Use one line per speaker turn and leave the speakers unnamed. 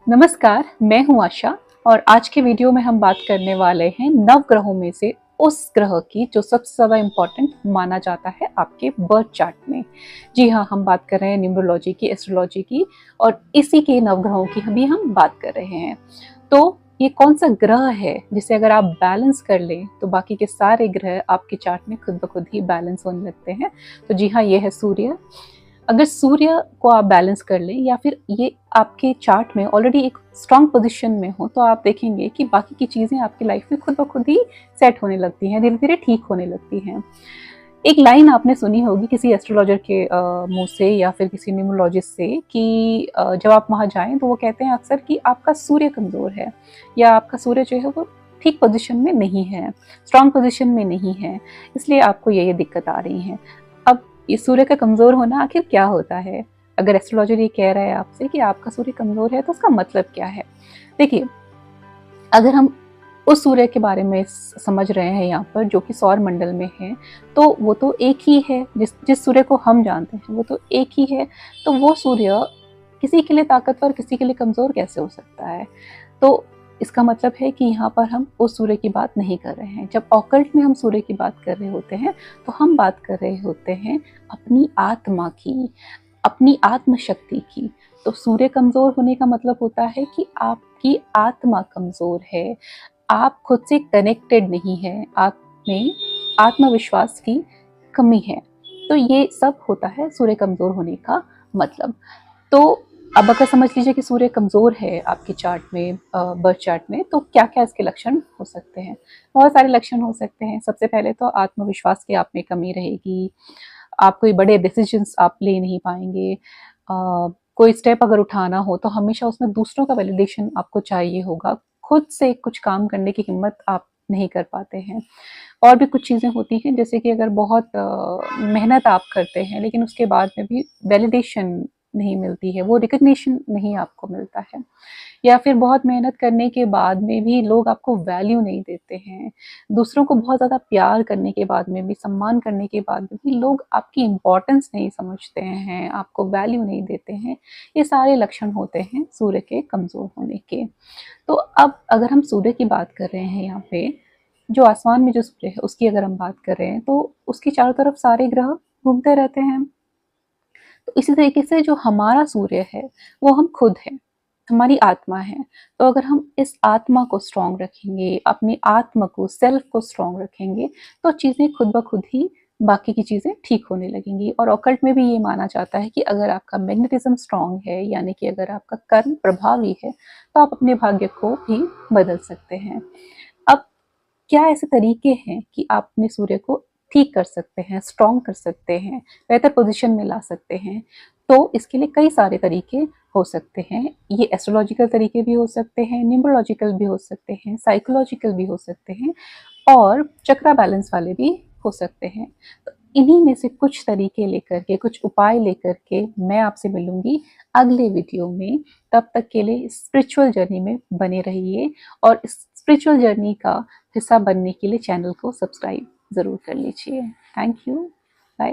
नमस्कार, मैं हूं आशा और आज के वीडियो में हम बात करने वाले हैं नव ग्रहों में से उस ग्रह की जो सबसे ज़्यादा इम्पोर्टेंट माना जाता है आपके बर्थ चार्ट में। जी हाँ, हम बात कर रहे हैं न्यूमरोलॉजी की, एस्ट्रोलॉजी की और इसी के नवग्रहों की भी हम बात कर रहे हैं। तो ये कौन सा ग्रह है जिसे अगर आप बैलेंस कर लें तो बाकी के सारे ग्रह आपके चार्ट में खुद ब खुद ही बैलेंस होने लगते हैं। तो जी हाँ, ये है सूर्य। अगर सूर्य को आप बैलेंस कर लें या फिर ये आपके चार्ट में ऑलरेडी एक स्ट्रांग पोजीशन में हो तो आप देखेंगे कि बाकी की चीज़ें आपकी लाइफ में खुद ब खुद ही सेट होने लगती हैं, धीरे धीरे ठीक होने लगती हैं। एक लाइन आपने सुनी होगी किसी एस्ट्रोलॉजर के मुंह से या फिर किसी न्यूमरोलॉजिस्ट से कि जब आप वहाँ जाएं तो वो कहते हैं अक्सर कि आपका सूर्य कमज़ोर है या आपका सूर्य जो है वो ठीक पोजीशन में नहीं है, स्ट्रांग पोजीशन में नहीं है, इसलिए आपको ये दिक्कत आ रही है। अब ये सूर्य का कमज़ोर होना आखिर क्या होता है? अगर एस्ट्रोलॉजर ये कह रहा है आपसे कि आपका सूर्य कमज़ोर है तो उसका मतलब क्या है? देखिए, अगर हम उस सूर्य के बारे में समझ रहे हैं यहाँ पर जो कि सौर मंडल में है, तो वो तो एक ही है, जिस सूर्य को हम जानते हैं वो तो एक ही है। तो वो सूर्य किसी के लिए ताकतवर, किसी के लिए कमज़ोर कैसे हो सकता है? तो इसका मतलब है कि यहाँ पर हम उस सूर्य की बात नहीं कर रहे हैं। जब ऑकल्ट में हम सूर्य की बात कर रहे होते हैं तो हम बात कर रहे होते हैं अपनी आत्मा की, अपनी आत्मशक्ति की। तो सूर्य कमज़ोर होने का मतलब होता है कि आपकी आत्मा कमज़ोर है, आप खुद से कनेक्टेड नहीं है, आप में आत्मविश्वास की कमी है। तो ये सब होता है सूर्य कमज़ोर होने का मतलब। तो अब अगर समझ लीजिए कि सूर्य कमज़ोर है आपके चार्ट में, बर्थ चार्ट में, तो क्या-क्या इसके लक्षण हो सकते हैं? बहुत सारे लक्षण हो सकते हैं। सबसे पहले तो आत्मविश्वास की आप में कमी रहेगी, आप कोई बड़े डिसीजंस आप ले नहीं पाएँगे। कोई स्टेप अगर उठाना हो तो हमेशा उसमें दूसरों का वैलिडेशन आपको चाहिए होगा। खुद से कुछ काम करने की हिम्मत आप नहीं कर पाते हैं। और भी कुछ चीज़ें होती हैं जैसे कि अगर बहुत मेहनत आप करते हैं लेकिन उसके बाद में भी वैलिडेशन नहीं मिलती है, वो रिकॉग्निशन नहीं आपको मिलता है, या फिर बहुत मेहनत करने के बाद में भी लोग आपको वैल्यू नहीं देते हैं। दूसरों को बहुत ज़्यादा प्यार करने के बाद में भी, सम्मान करने के बाद में भी लोग आपकी इम्पोर्टेंस नहीं समझते हैं, आपको वैल्यू नहीं देते हैं। ये सारे लक्षण होते हैं सूर्य के कमज़ोर होने के। तो अब अगर हम सूर्य की बात कर रहे हैं यहाँ पे, जो आसमान में जो सूर्य है उसकी अगर हम बात कर रहे हैं तो उसकी चारों तरफ सारे ग्रह घूमते रहते हैं। तो इसी तरीके से जो हमारा सूर्य है वो हम खुद हैं, हमारी आत्मा है। तो अगर हम इस आत्मा को स्ट्रॉन्ग रखेंगे, अपनी आत्मा को, सेल्फ को स्ट्रॉन्ग रखेंगे, तो चीज़ें खुद ब खुद ही बाकी की चीज़ें ठीक होने लगेंगी। और ऑकल्ट में भी ये माना जाता है कि अगर आपका मैग्नेटिज्म स्ट्रॉन्ग है, यानी कि अगर आपका कर्म प्रभावी है, तो आप अपने भाग्य को भी बदल सकते हैं। अब क्या ऐसे तरीके हैं कि आप अपने सूर्य को ठीक कर सकते हैं, स्ट्रॉन्ग कर सकते हैं, बेहतर पोजीशन में ला सकते हैं? तो इसके लिए कई सारे तरीके हो सकते हैं। ये एस्ट्रोलॉजिकल तरीके भी हो सकते हैं, न्यूमरोलॉजिकल भी हो सकते हैं, साइकोलॉजिकल भी हो सकते हैं और चक्रा बैलेंस वाले भी हो सकते हैं। तो इन्हीं में से कुछ तरीके लेकर के, कुछ उपाय लेकर के मैं आपसे मिलूँगी अगले वीडियो में। तब तक के लिए स्पिरिचुअल जर्नी में बने रहिए और इस स्पिरिचुअल जर्नी का हिस्सा बनने के लिए चैनल को सब्सक्राइब ज़रूर कर लीजिए। Thank you. बाय।